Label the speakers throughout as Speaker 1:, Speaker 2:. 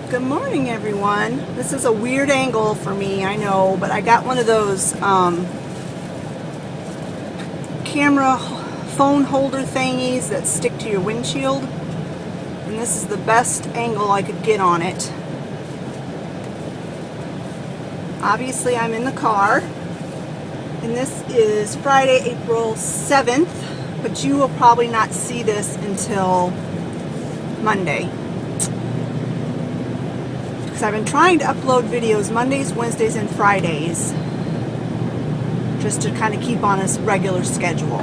Speaker 1: Good morning, everyone. This is a weird angle for me, I know, but I got one of those camera phone holder thingies that stick to your windshield, and this is the best angle I could get on it. Obviously, I'm in the car, and this is Friday, April 7th, but you will probably not see this until Monday. I've been trying to upload videos Mondays, Wednesdays, and Fridays just to kind of keep on a regular schedule.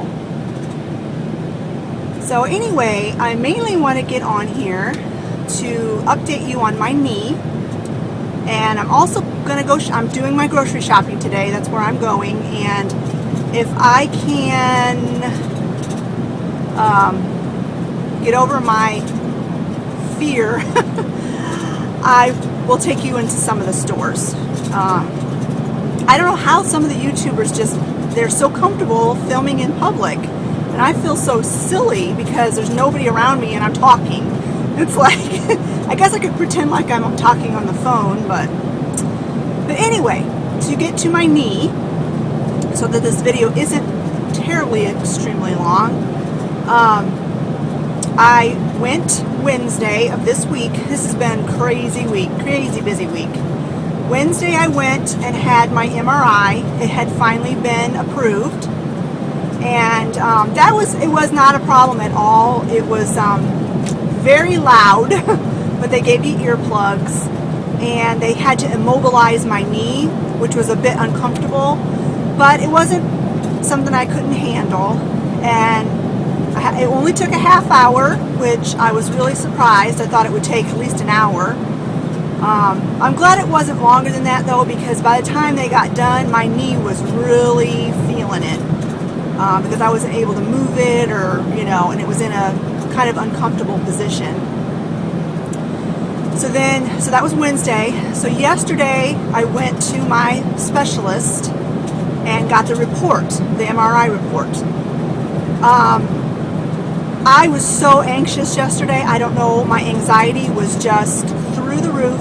Speaker 1: So anyway, I mainly want to get on here to update you on my knee, and I'm also going to go, I'm doing my grocery shopping today, that's where I'm going, and if I can get over my fear, I will take you into some of the stores. I don't know how some of the YouTubers they're so comfortable filming in public, and I feel so silly because there's nobody around me and I'm talking. It's like, I guess I could pretend like I'm talking on the phone, but anyway, to get to my knee, so that this video isn't terribly extremely long, I went Wednesday of this week. This has been crazy week, crazy busy week. Wednesday I went and had my MRI. It had finally been approved, and it was not a problem at all. It was very loud, but they gave me earplugs, and they had to immobilize my knee, which was a bit uncomfortable, but it wasn't something I couldn't handle. And it only took a half hour, which I was really surprised. I thought it would take at least an hour. I'm glad it wasn't longer than that, though, because by the time they got done, my knee was really feeling it, because I wasn't able to move it, or, and it was in a kind of uncomfortable position. So that was Wednesday. So yesterday, I went to my specialist and got the report, the MRI report. I was so anxious yesterday. I don't know. My anxiety was just through the roof.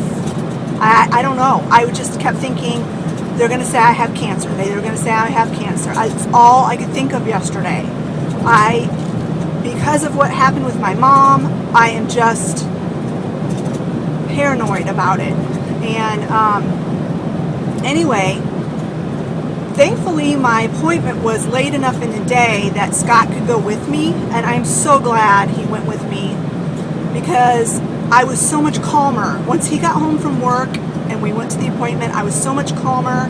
Speaker 1: I don't know. I just kept thinking, they're going to say I have cancer. They're going to say I have cancer. It's all I could think of yesterday. Because of what happened with my mom, I am just paranoid about it. And anyway, thankfully, my appointment was late enough in the day that Scott could go with me, and I'm so glad he went with me, because I was so much calmer. Once he got home from work and we went to the appointment, I was so much calmer.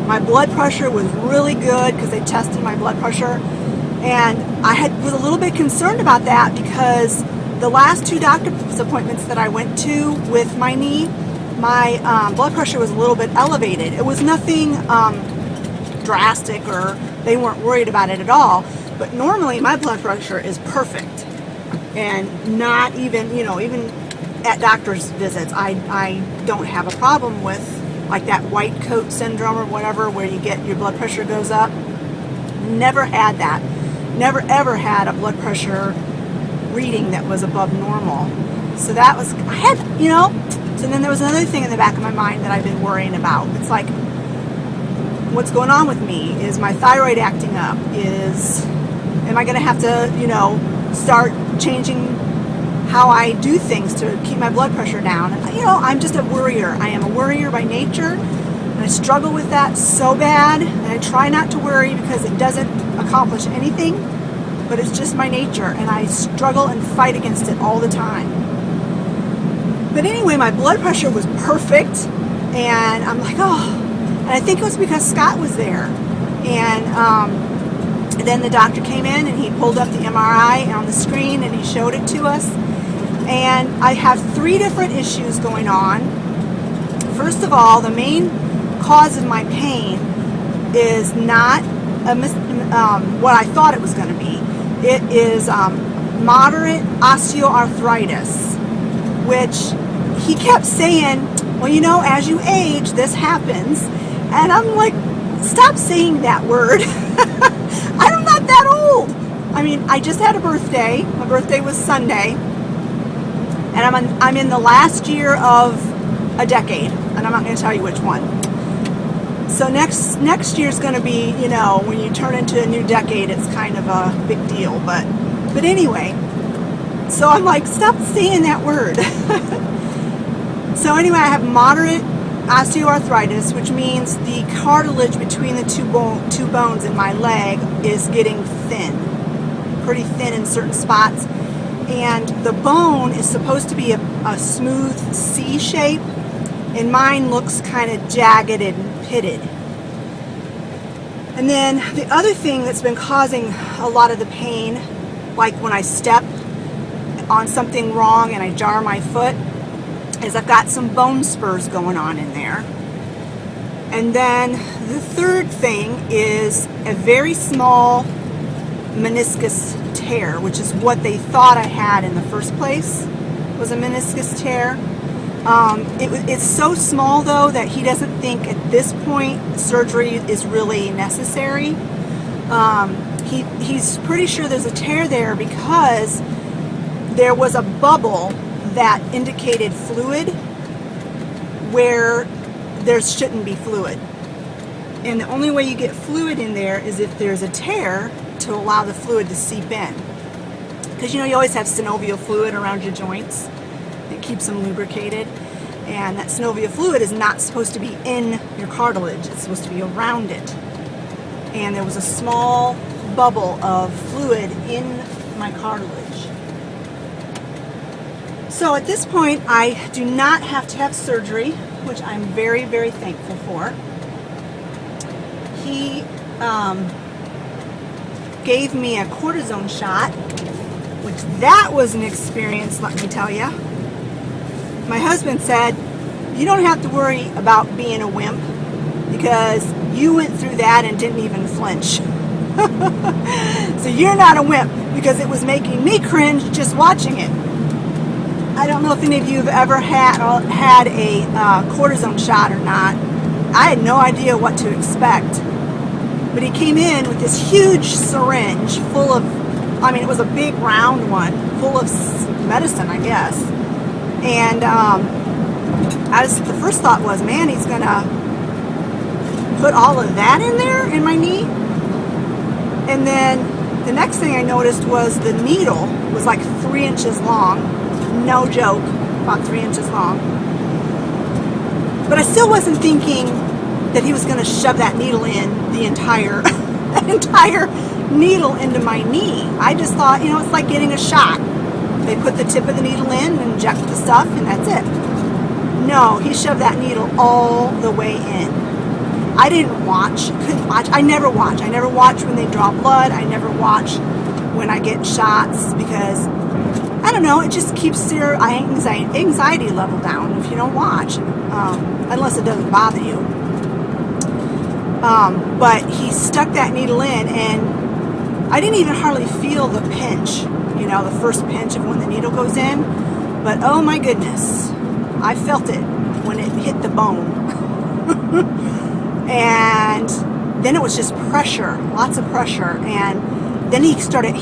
Speaker 1: My blood pressure was really good because they tested my blood pressure, and I was a little bit concerned about that because the last two doctor's appointments that I went to with my knee, my blood pressure was a little bit elevated. It was nothing drastic, or they weren't worried about it at all, but normally my blood pressure is perfect, and not even, even at doctor's visits, I don't have a problem with like that white coat syndrome or whatever, where you get your blood pressure goes up. Never had that. Never ever had a blood pressure reading that was above normal. So that was, so then there was another thing in the back of my mind that I've been worrying about. It's like, what's going on with me? Is my thyroid acting up? Am I going to have to, start changing how I do things to keep my blood pressure down? And, I'm just a worrier. I am a worrier by nature, and I struggle with that so bad, and I try not to worry because it doesn't accomplish anything, but it's just my nature, and I struggle and fight against it all the time. But anyway, my blood pressure was perfect, and I'm like, oh. And I think it was because Scott was there. And then the doctor came in and he pulled up the MRI on the screen and he showed it to us. And I have 3 different issues going on. First of all, the main cause of my pain is not what I thought it was going to be. It is moderate osteoarthritis, which he kept saying, well, as you age, this happens. And I'm like, stop saying that word. I'm not that old. I mean, I just had a birthday. My birthday was Sunday. And I'm in the last year of a decade, and I'm not going to tell you which one. So next year's going to be, you know, when you turn into a new decade, it's kind of a big deal. But anyway, so I'm like, stop saying that word. So anyway, I have moderate osteoarthritis, which means the cartilage between the two bones in my leg is getting thin, pretty thin in certain spots. And the bone is supposed to be a smooth C shape, and mine looks kind of jagged and pitted. And then the other thing that's been causing a lot of the pain, like when I step on something wrong and I jar my foot, is I've got some bone spurs going on in there. And then the third thing is a very small meniscus tear, which is what they thought I had in the first place, was a meniscus tear. It's so small though that he doesn't think at this point surgery is really necessary. He's pretty sure there's a tear there because there was a bubble that indicated fluid where there shouldn't be fluid. And the only way you get fluid in there is if there's a tear to allow the fluid to seep in. Because you know you always have synovial fluid around your joints. It keeps them lubricated. And that synovial fluid is not supposed to be in your cartilage. It's supposed to be around it. And there was a small bubble of fluid in my cartilage. So at this point, I do not have to have surgery, which I'm very, very thankful for. He gave me a cortisone shot, which that was an experience, let me tell you. My husband said, you don't have to worry about being a wimp because you went through that and didn't even flinch. So you're not a wimp, because it was making me cringe just watching it. I don't know if any of you have ever had a cortisone shot or not. I had no idea what to expect. But he came in with this huge syringe full of, I mean, it was a big round one, full of medicine, I guess. And the first thought was, man, he's going to put all of that in there in my knee? And then the next thing I noticed was the needle was like 3 inches long. No joke, about 3 inches long. But I still wasn't thinking that he was going to shove that needle in the entire needle into my knee. I just thought, you know, it's like getting a shot. They put the tip of the needle in and inject the stuff, and that's it. No, he shoved that needle all the way in. I didn't watch, couldn't watch. I never watch. I never watch when they draw blood. I never watch when I get shots because, I don't know, it just keeps your anxiety level down if you don't watch, unless it doesn't bother you. But he stuck that needle in, and I didn't even hardly feel the pinch, you know, the first pinch of when the needle goes in. But oh my goodness, I felt it when it hit the bone. And then it was just pressure, lots of pressure. And then he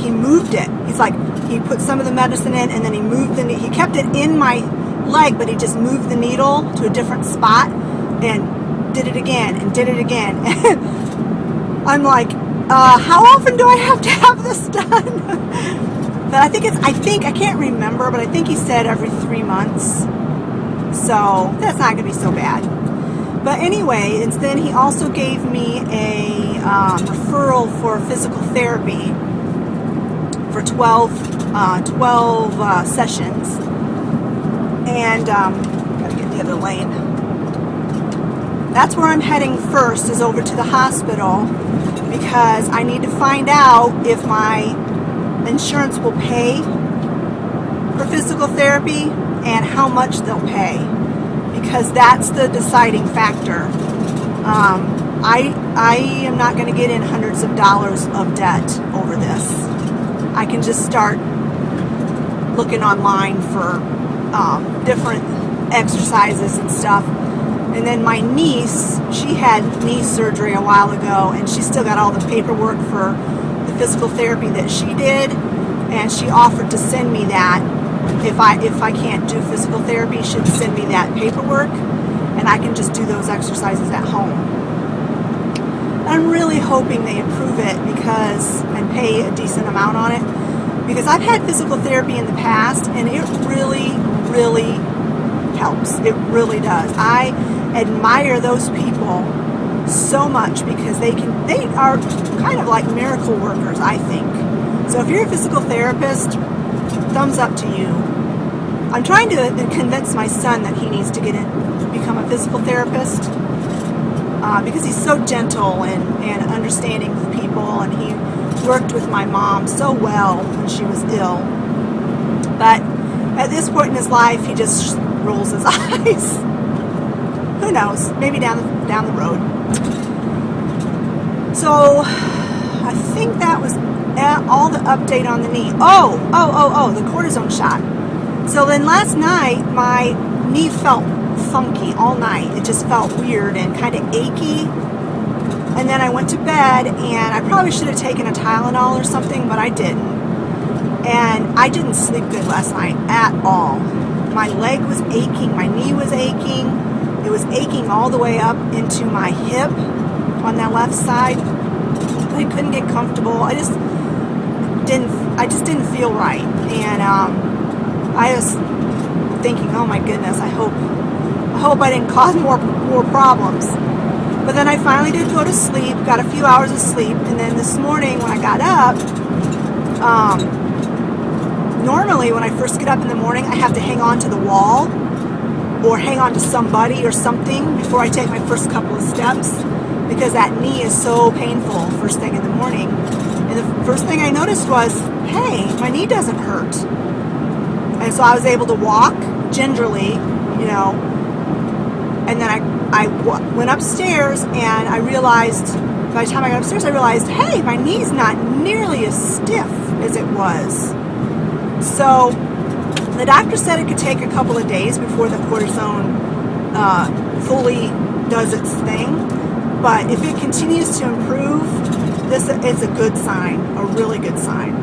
Speaker 1: moved it. He's like, he put some of the medicine in, and then he moved he kept it in my leg, but he just moved the needle to a different spot and did it again and did it again. And I'm like, how often do I have to have this done? But I can't remember, but I think he said every 3 months. So that's not going to be so bad. But anyway, and then he also gave me a referral for physical therapy for 12 sessions. And gotta get the other lane. That's where I'm heading first, is over to the hospital, because I need to find out if my insurance will pay for physical therapy and how much they'll pay, because that's the deciding factor. I am not going to get in hundreds of dollars of debt over this. I can just start looking online for different exercises and stuff. And then my niece, she had knee surgery a while ago, and she still got all the paperwork for the physical therapy that she did, and she offered to send me that if I can't do physical therapy, should send me that paperwork, and I can just do those exercises at home. I'm really hoping they approve it and pay a decent amount on it, because I've had physical therapy in the past, and it really, really helps. It really does. I admire those people so much because they are kind of like miracle workers, I think. So if you're a physical therapist, thumbs up to you. I'm trying to convince my son that he needs to become a physical therapist, because he's so gentle and understanding with people, and he worked with my mom so well when she was ill. But at this point in his life, he just rolls his eyes. Who knows? Maybe down the road. So I think that was all the update on the knee. Oh, the cortisone shot. So then last night, my knee felt funky all night. It just felt weird and kind of achy. And then I went to bed, and I probably should have taken a Tylenol or something, but I didn't. And I didn't sleep good last night at all. My leg was aching, my knee was aching. It was aching all the way up into my hip on that left side. I couldn't get comfortable. I just didn't feel right. And I was thinking, oh my goodness, I hope I didn't cause more problems. But then I finally did go to sleep, got a few hours of sleep, and then this morning when I got up, normally when I first get up in the morning, I have to hang on to the wall or hang on to somebody or something before I take my first couple of steps, because that knee is so painful first thing in the morning. And the first thing I noticed was, hey, my knee doesn't hurt. And so I was able to walk gingerly, and then I went upstairs, and I realized, by the time I got upstairs, I realized, hey, my knee's not nearly as stiff as it was. So the doctor said it could take a couple of days before the cortisone fully does its thing. But if it continues to improve, this is a good sign, a really good sign.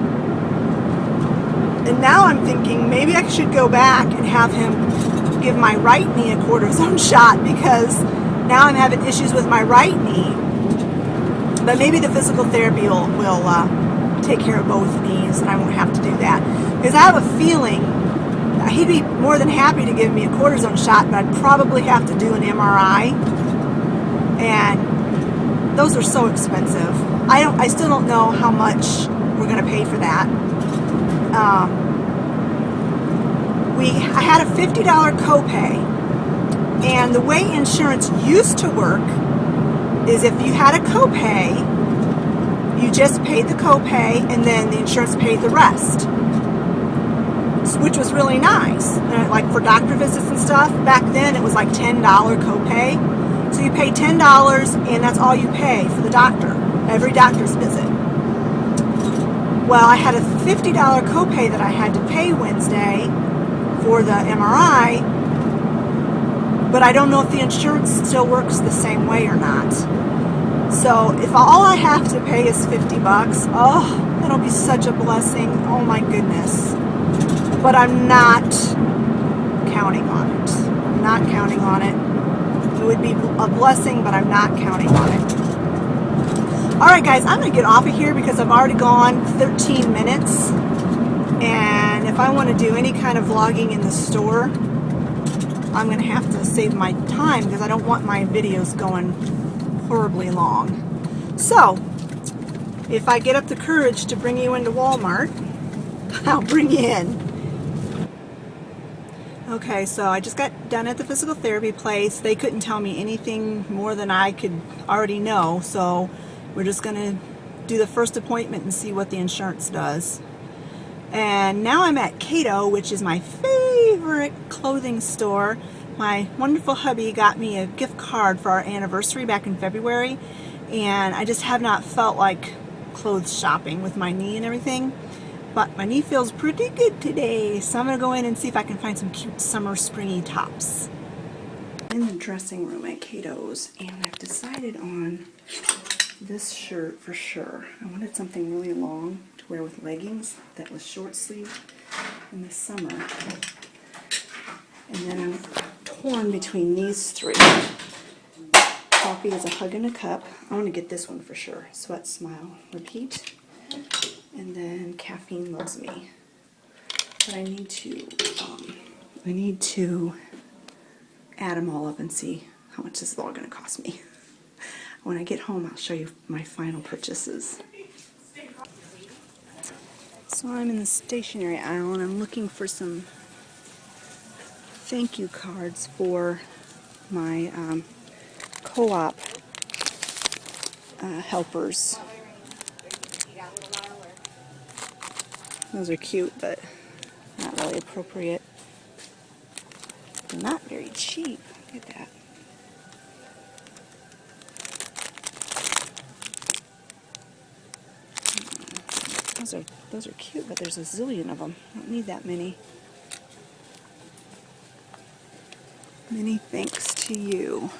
Speaker 1: And now I'm thinking maybe I should go back and have him give my right knee a cortisone shot, because now I'm having issues with my right knee. But maybe the physical therapy will take care of both knees, and I won't have to do that. Because I have a feeling he'd be more than happy to give me a cortisone shot, but I'd probably have to do an MRI. And those are so expensive. I still don't know how much we're going to pay for that. I had a $50 copay, and the way insurance used to work is if you had a copay, you just paid the copay, and then the insurance paid the rest, which was really nice. Like for doctor visits and stuff, back then it was like $10 copay. So you pay $10, and that's all you pay for the doctor, every doctor's visit. Well, I had a $50 copay that I had to pay Wednesday for the MRI, but I don't know if the insurance still works the same way or not. So if all I have to pay is $50, oh, that'll be such a blessing. Oh my goodness. But I'm not counting on it. I'm not counting on it. It would be a blessing, but I'm not counting on it. All right, guys, I'm going to get off of here because I've already gone 13 minutes. And if I want to do any kind of vlogging in the store, I'm going to have to save my time because I don't want my videos going horribly long. So, if I get up the courage to bring you into Walmart, I'll bring you in. Okay, so I just got done at the physical therapy place. They couldn't tell me anything more than I could already know, so we're just going to do the first appointment and see what the insurance does. And now I'm at Cato, which is my favorite clothing store. My wonderful hubby got me a gift card for our anniversary back in February, and I just have not felt like clothes shopping with my knee and everything. But my knee feels pretty good today, so I'm going to go in and see if I can find some cute summer springy tops. In the dressing room at Cato's, and I've decided on this shirt for sure. I wanted something really long to wear with leggings that was short sleeved. in the summer. And then I'm torn between these three. Coffee is a hug in a cup. I want to get this one for sure. Sweat, smile, repeat. And then caffeine loves me. But I need to add them all up and see how much this is all going to cost me. When I get home, I'll show you my final purchases. So I'm in the stationery aisle and I'm looking for some thank you cards for my co-op helpers. Those are cute, but not really appropriate. They're not very cheap. Look at that. Those are cute, but there's a zillion of them. I don't need that many. Many thanks to you.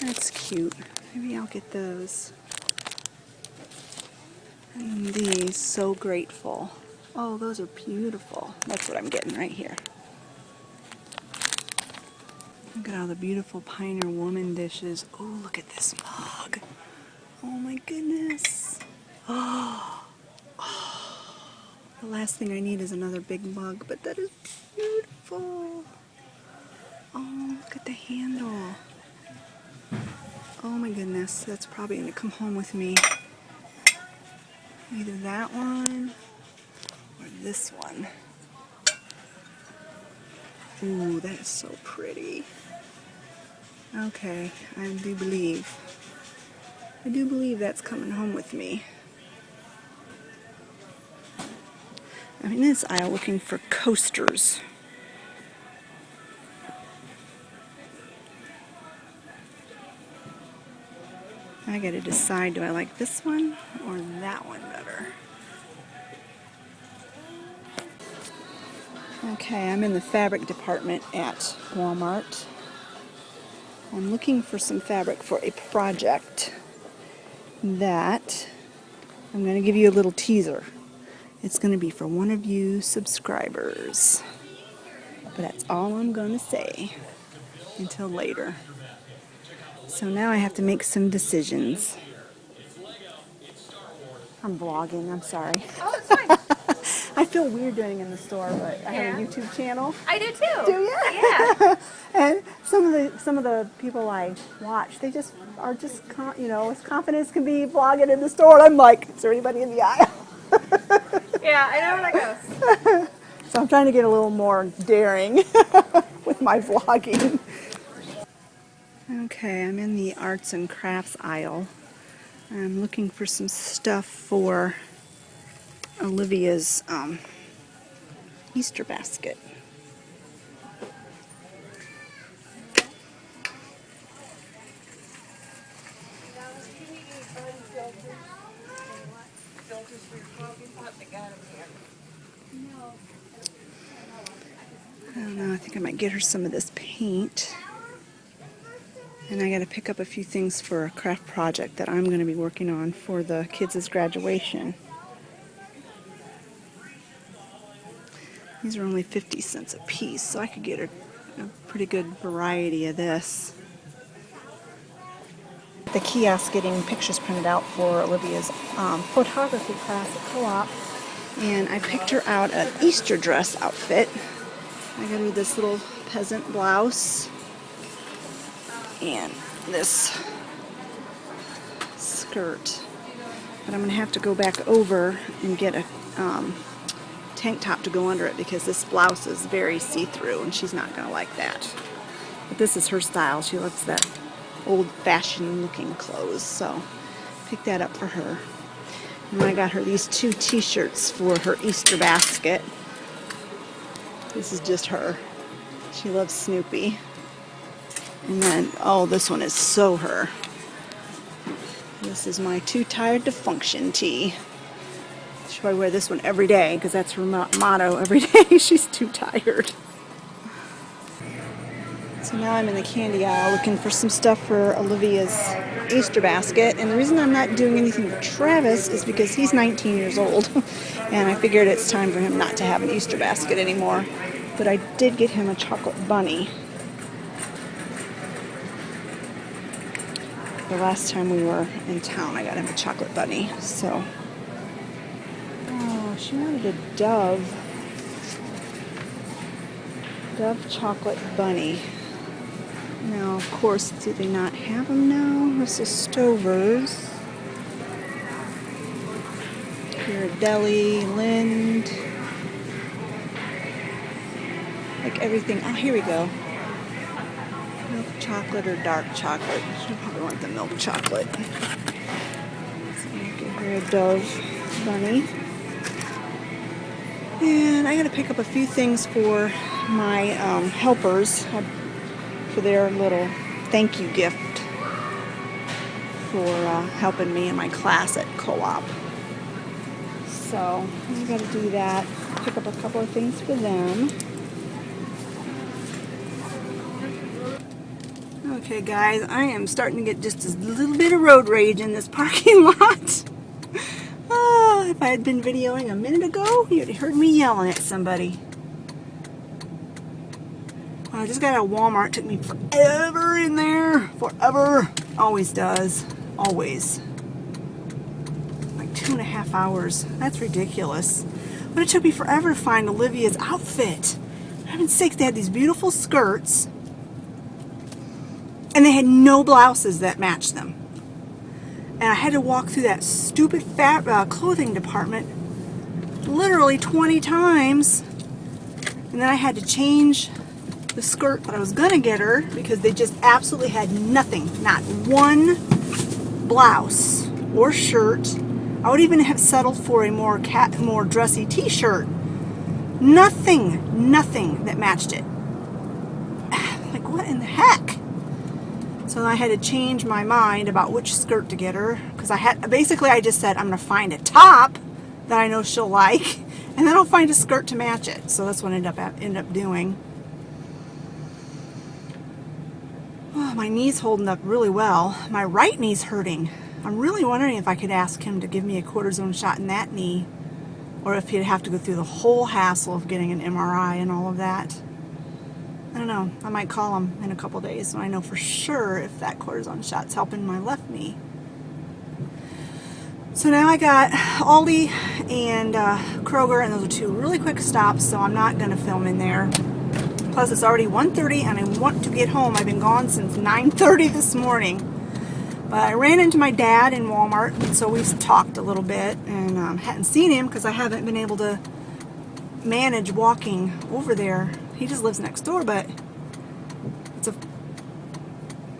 Speaker 1: That's cute. Maybe I'll get those. And these, so grateful. Oh, those are beautiful. That's what I'm getting right here. Look at all the beautiful Pioneer Woman dishes. Oh, look at this mug. Oh my goodness. Oh. The last thing I need is another big mug, but that is beautiful. Oh, look at the handle. Oh my goodness, that's probably going to come home with me. Either that one or this one. Ooh, that is so pretty. Okay, I do believe that's coming home with me. I'm in this aisle looking for coasters. I gotta decide, do I like this one or that one better? Okay, I'm in the fabric department at Walmart. I'm looking for some fabric for a project that I'm going to give you a little teaser. It's going to be for one of you subscribers. But that's all I'm going to say until later. So now I have to make some decisions. I'm vlogging, I'm sorry.
Speaker 2: Oh, it's fine.
Speaker 1: I feel weird doing it in the store, but I have a YouTube channel.
Speaker 2: I do too.
Speaker 1: Do you?
Speaker 2: Yeah.
Speaker 1: And some of the people I watch, they just are just as confident as can be vlogging in the store. And I'm like, is there anybody in the aisle?
Speaker 2: Yeah, I know where that goes.
Speaker 1: So I'm trying to get a little more daring with my vlogging. Okay, I'm in the arts and crafts aisle. I'm looking for some stuff for Olivia's Easter basket. I don't know, I think I might get her some of this paint. And I got to pick up a few things for a craft project that I'm going to be working on for the kids' graduation. These are only 50 cents a piece, so I could get a pretty good variety of this. The kiosk getting pictures printed out for Olivia's photography class at co-op. And I picked her out an Easter dress outfit. I got her this little peasant blouse and this skirt. But I'm going to have to go back over and get a tank top to go under it because this blouse is very see-through and she's not going to like that. But this is her style. She loves that old-fashioned looking clothes, so pick that up for her. And I got her these 2 t-shirts for her Easter basket. This is just her. She loves Snoopy. And then, oh, this one is so her. This is my Too Tired to Function tee. She'll probably wear this one every day because that's her motto every day. She's too tired. So now I'm in the candy aisle looking for some stuff for Olivia's Easter basket. And the reason I'm not doing anything for Travis is because he's 19 years old. And I figured it's time for him not to have an Easter basket anymore. But I did get him a chocolate bunny. The last time we were in town, I got him a chocolate bunny. So, oh, she wanted a Dove chocolate bunny. Now, of course, do they not have them now? This is Stover's. Ghirardelli, Lind. Like everything. Oh, here we go. Milk chocolate or dark chocolate. She'll probably want the milk chocolate. So I'll give her a Dove bunny. And I got to pick up a few things for my helpers for their little thank you gift for helping me in my class at co-op. So I got to do that. Pick up a couple of things for them. Okay, guys, I am starting to get just a little bit of road rage in this parking lot. Oh, if I had been videoing a minute ago, you'd have heard me yelling at somebody. Well, I just got out of Walmart. It took me forever in there. Forever. Always does. Always. Like 2.5 hours. That's ridiculous. But it took me forever to find Olivia's outfit. For heaven's sakes, they had these beautiful skirts. And they had no blouses that matched them. And I had to walk through that stupid clothing department literally 20 times. And then I had to change the skirt that I was going to get her because they just absolutely had nothing. Not one blouse or shirt. I would even have settled for a more dressy t-shirt. Nothing that matched it. Like, what in the heck? So I had to change my mind about which skirt to get her because I just said I'm going to find a top that I know she'll like and then I'll find a skirt to match it. So that's what I ended up doing. Oh, my knee's holding up really well. My right knee's hurting. I'm really wondering if I could ask him to give me a cortisone shot in that knee or if he'd have to go through the whole hassle of getting an MRI and all of that. I don't know. I might call him in a couple days when I know for sure if that cortisone shot's helping my left knee. So now I got Aldi and Kroger, and those are two really quick stops, so I'm not going to film in there. Plus, it's already 1:30, and I want to get home. I've been gone since 9:30 this morning. But I ran into my dad in Walmart, so we talked a little bit, and hadn't seen him because I haven't been able to manage walking over there. He just lives next door, but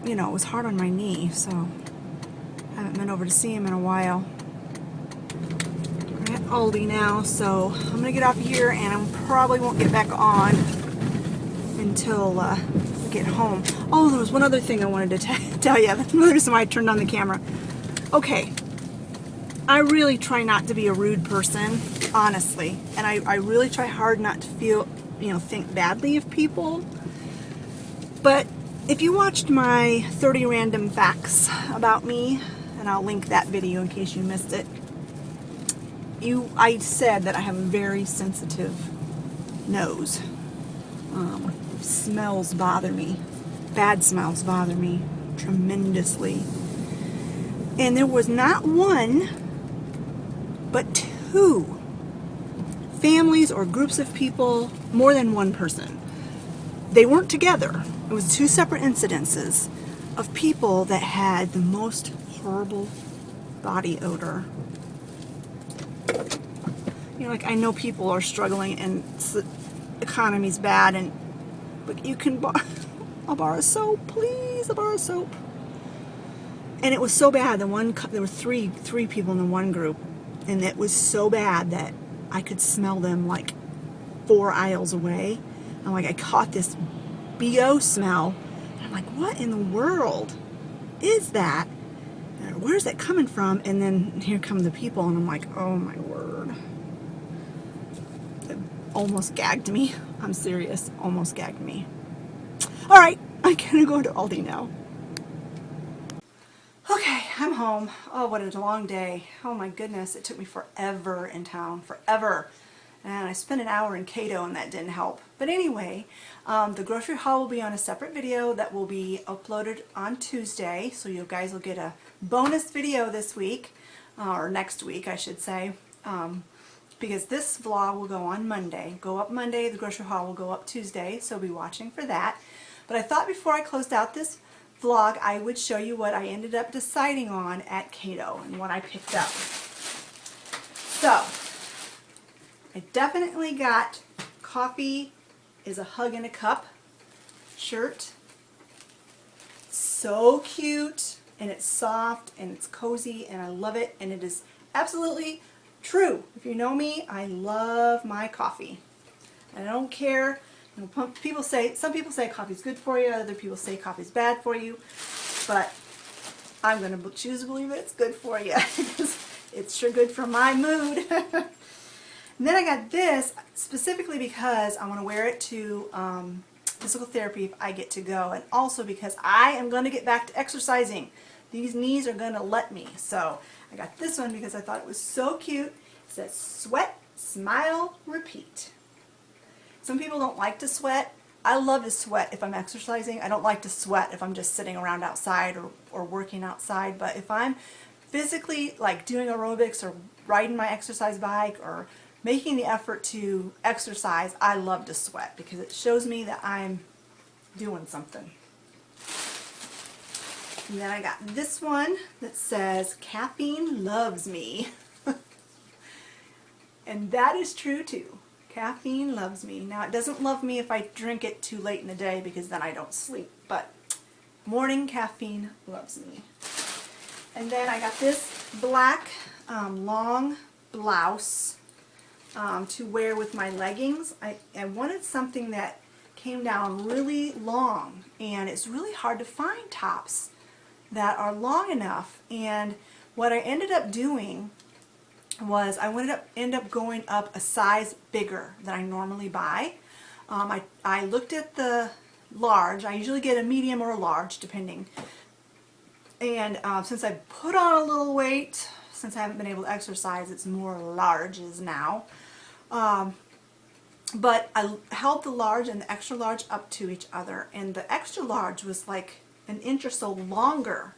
Speaker 1: it was hard on my knee, so I haven't been over to see him in a while. We're at Aldi now, so I'm going to get off here, and I probably won't get back on until we get home. Oh, there was one other thing I wanted to tell you. That's another reason why I turned on the camera. Okay, I really try not to be a rude person, honestly, and I really try hard not to think badly of people. But if you watched my 30 random facts about me, and I'll link that video in case you missed it, I said that I have a very sensitive nose. Smells bother me. Bad smells bother me tremendously. And there was not one, but two families or groups of people, more than one person. They weren't together. It was two separate incidences of people that had the most horrible body odor. Like, I know people are struggling and the economy's bad, but you can I'll borrow soap, please. I'll borrow soap. And it was so bad. There were three people in the one group, and it was so bad that I could smell them like 4 aisles away. I'm like, I caught this BO smell. And I'm like, what in the world is that? And where's that coming from? And then here come the people, and I'm like, oh my word. It almost gagged me. I'm serious. Almost gagged me. All right. I'm gonna go to Aldi now. Okay, I'm home. Oh, what a long day. Oh my goodness, it took me forever in town, forever. And I spent an hour in Cato and that didn't help. But anyway, the grocery haul will be on a separate video that will be uploaded on Tuesday. So you guys will get a bonus video this week, or next week I should say. Because this vlog will go on Monday. Go up Monday, the grocery haul will go up Tuesday, so be watching for that. But I thought before I closed out this vlog, I would show you what I ended up deciding on at Cato and what I picked up. So, I definitely got Coffee is a Hug in a Cup shirt. So cute, and it's soft, and it's cozy, and I love it, and it is absolutely true. If you know me, I love my coffee. I don't care. You know, people say, some people say coffee's good for you, other people say coffee's bad for you, but I'm going to choose to believe that it's good for you. It's sure good for my mood. And then I got this specifically because I want to wear it to physical therapy if I get to go, and also because I am going to get back to exercising. These knees are going to let me. So I got this one because I thought it was so cute. It says sweat, smile, repeat. Some people don't like to sweat. I love to sweat if I'm exercising. I don't like to sweat if I'm just sitting around outside or working outside. But if I'm physically like doing aerobics or riding my exercise bike or making the effort to exercise, I love to sweat because it shows me that I'm doing something. And then I got this one that says, caffeine loves me. And that is true too. Caffeine loves me. Now it doesn't love me if I drink it too late in the day because then I don't sleep, but morning caffeine loves me. And then I got this black long blouse to wear with my leggings. I wanted something that came down really long, and it's really hard to find tops that are long enough. And what I ended up doing was I ended up going up a size bigger than I normally buy. I looked at the large. I usually get a medium or a large depending. And since I put on a little weight, since I haven't been able to exercise, it's more larges now. But I held the large and the extra large up to each other, and the extra large was like an inch or so longer.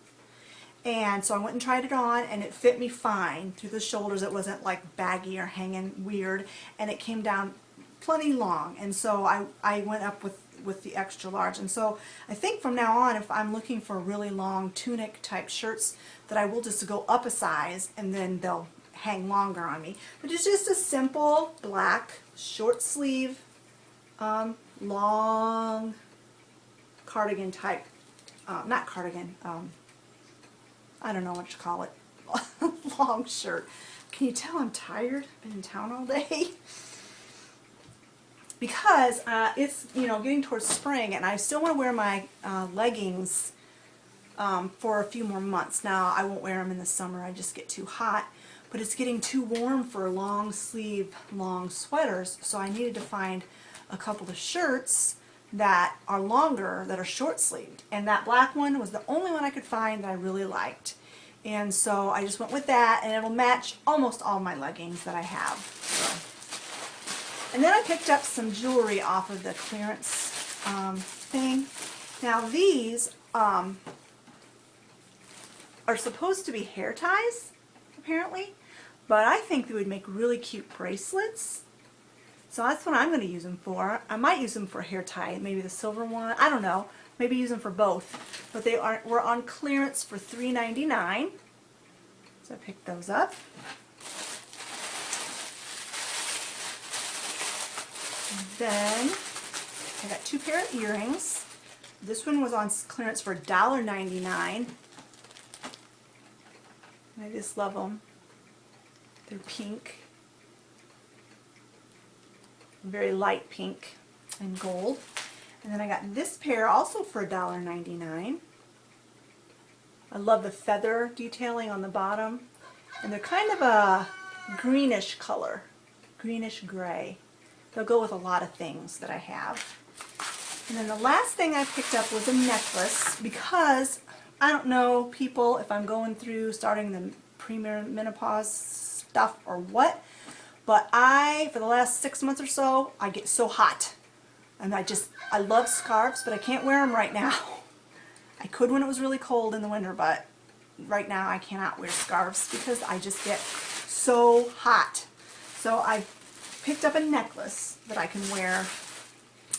Speaker 1: And so I went and tried it on, and it fit me fine through the shoulders. It wasn't like baggy or hanging weird, and it came down plenty long. And so I went up with the extra large. And so I think from now on, if I'm looking for really long tunic type shirts, that I will just go up a size and then they'll hang longer on me. But it's just a simple black short sleeve long cardigan type, not cardigan, I don't know what to call it, long shirt. Can you tell I'm tired? I've been in town all day. Because it's, you know, getting towards spring, and I still want to wear my leggings for a few more months. Now, I won't wear them in the summer. I just get too hot. But it's getting too warm for long sleeve, long sweaters. So I needed to find a couple of shirts that are longer, that are short sleeved. And that black one was the only one I could find that I really liked. And so I just went with that, and it'll match almost all my leggings that I have. So. And then I picked up some jewelry off of the clearance thing. Now these are supposed to be hair ties, apparently, but I think they would make really cute bracelets. So that's what I'm going to use them for. I might use them for a hair tie, maybe the silver one. I don't know. Maybe use them for both. But they were on clearance for $3.99. So I picked those up. And then I got 2 pair of earrings. This one was on clearance for $1.99. I just love them. They're pink. Very light pink and gold. And then I got this pair also for $1.99. I love the feather detailing on the bottom. And they're kind of a greenish color. Greenish gray. They'll go with a lot of things that I have. And then the last thing I picked up was a necklace because I don't know, people, if I'm going through starting the premenopause stuff or what, but for the last 6 months or so, I get so hot. And I love scarves, but I can't wear them right now. I could when it was really cold in the winter, but right now I cannot wear scarves because I just get so hot. So I picked up a necklace that I can wear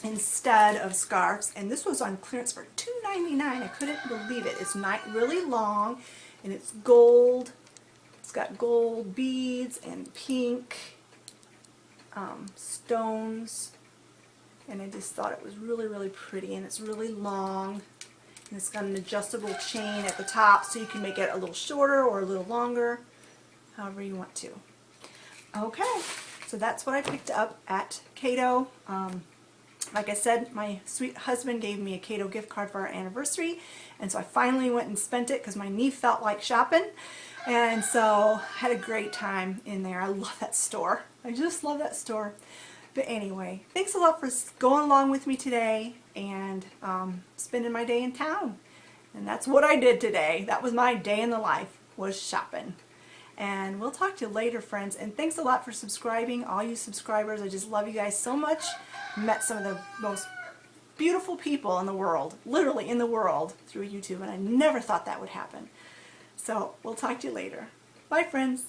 Speaker 1: instead of scarves, and this was on clearance for $2.99. I couldn't believe it. It's not really long, and it's gold. It's got gold beads and pink stones, and I just thought it was really, really pretty, and it's really long, and it's got an adjustable chain at the top, so you can make it a little shorter or a little longer, however you want to. Okay, so that's what I picked up at Cato. Like I said, my sweet husband gave me a Cato gift card for our anniversary, and so I finally went and spent it because my knee felt like shopping, and so I had a great time in there. I love that store. I just love that store. But anyway, thanks a lot for going along with me today and spending my day in town. And that's what I did today. That was my day in the life, was shopping. And we'll talk to you later, friends. And thanks a lot for subscribing, all you subscribers. I just love you guys so much. Met some of the most beautiful people in the world, literally in the world, through YouTube, and I never thought that would happen. So we'll talk to you later. Bye, friends.